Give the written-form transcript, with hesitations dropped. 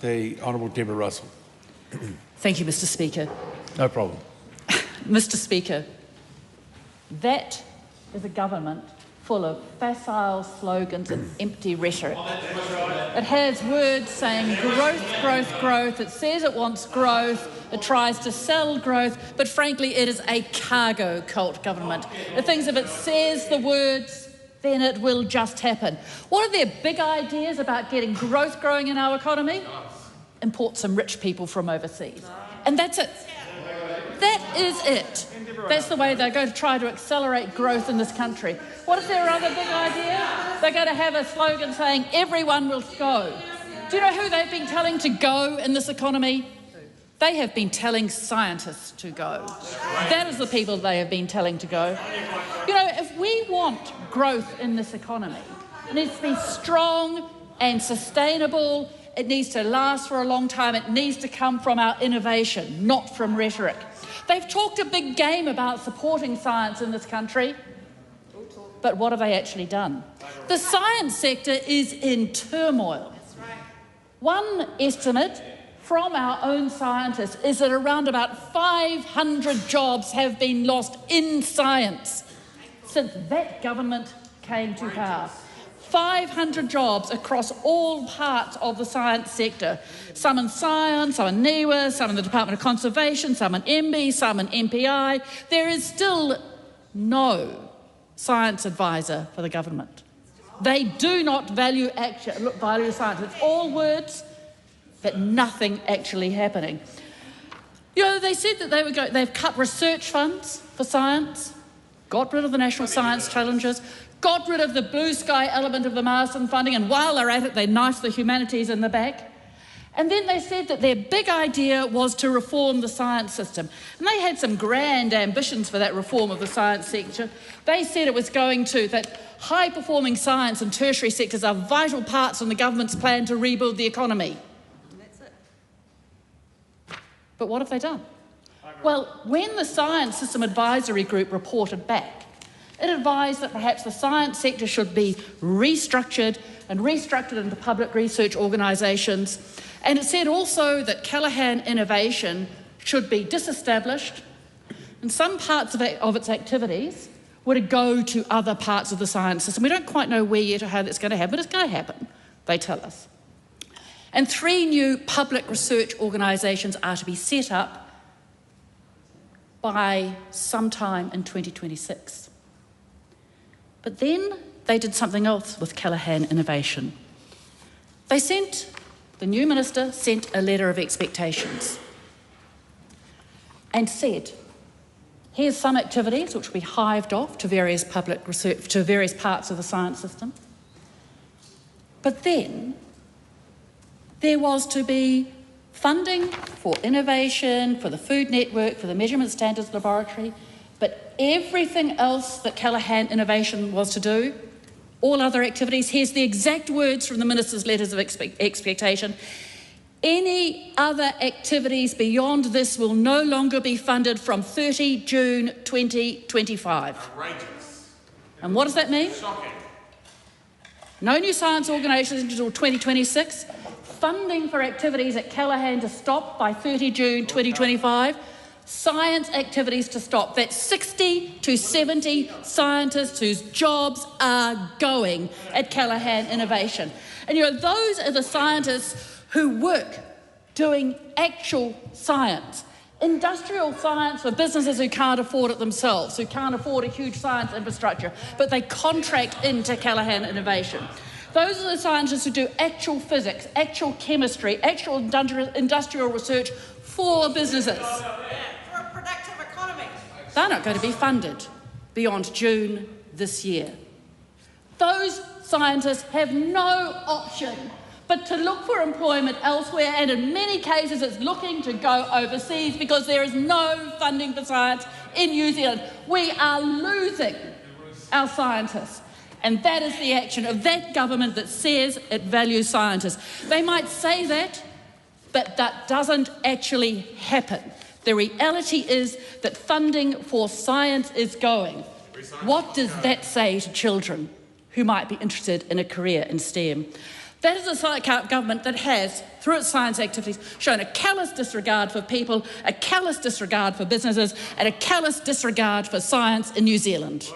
The Honourable Deborah Russell. Thank you, Mr. Speaker. No problem. Mr. Speaker, that is a government full of facile slogans and empty rhetoric. It has words saying growth, growth, growth. It says it wants growth. It tries to sell growth. But frankly, it is a cargo cult government. It thinks if it says the words, then it will just happen. What are their big ideas about getting growth growing in our economy? Import some rich people from overseas. And that's it. That is it. That's the way they're going to try to accelerate growth in this country. What is their other big idea? They're going to have a slogan saying, everyone will go. Do you know who they've been telling to go in this economy? They have been telling scientists to go. That is the people they have been telling to go. You know, if we want growth in this economy, it needs to be strong and sustainable. It needs to last for a long time. It needs to come from our innovation, not from rhetoric. They've talked a big game about supporting science in this country, but what have they actually done? The science sector is in turmoil. One estimate from our own scientists is that around about 500 jobs have been lost in science since that government came to power. 500 jobs across all parts of the science sector. Some in science, some in NIWA, some in the Department of Conservation, some in MB, some in MPI. There is still no science advisor for the government. They do not value science. It's all words, but nothing actually happening. You know, they said that they've cut research funds for science, got rid of the National Science Challenges, got rid of the blue sky element of the Marsden funding, and while they're at it, they knife the humanities in the back. And then they said that their big idea was to reform the science system. And they had some grand ambitions for that reform of the science sector. They said it was that high-performing science and tertiary sectors are vital parts in the government's plan to rebuild the economy. And that's it. But what have they done? Well, when the Science System Advisory Group reported back, it advised that perhaps the science sector should be restructured into public research organisations. And it said also that Callahan Innovation should be disestablished and some parts of its activities were to go to other parts of the science system. We don't quite know where yet or how that's going to happen, but it's going to happen, they tell us. And 3 new public research organisations are to be set up by sometime in 2026. But then they did something else with Callahan Innovation. The new minister sent a letter of expectations and said, here's some activities which will be hived off to various public research, to various parts of the science system. But then there was to be funding for innovation, for the Food Network, for the Measurement Standards Laboratory, but everything else that Callahan Innovation was to do, all other activities, here's the exact words from the Minister's letters of expectation. Any other activities beyond this will no longer be funded from 30 June 2025. Outrageous. And what does that mean? Shocking. No new science organisations until 2026. Funding for activities at Callahan to stop by 30 June 2025. Science activities to stop. That's 60 to 70 scientists whose jobs are going at Callahan Innovation. And those are the scientists who work doing actual science. Industrial science for businesses who can't afford it themselves, who can't afford a huge science infrastructure, but they contract into Callahan Innovation. Those are the scientists who do actual physics, actual chemistry, actual industrial research for businesses. For a productive economy. They're not going to be funded beyond June this year. Those scientists have no option but to look for employment elsewhere, and in many cases it's looking to go overseas because there is no funding for science in New Zealand. We are losing our scientists. And that is the action of that government that says it values scientists. They might say that, but that doesn't actually happen. The reality is that funding for science is going. What does that say to children who might be interested in a career in STEM? That is a government that has, through its science activities, shown a callous disregard for people, a callous disregard for businesses, and a callous disregard for science in New Zealand.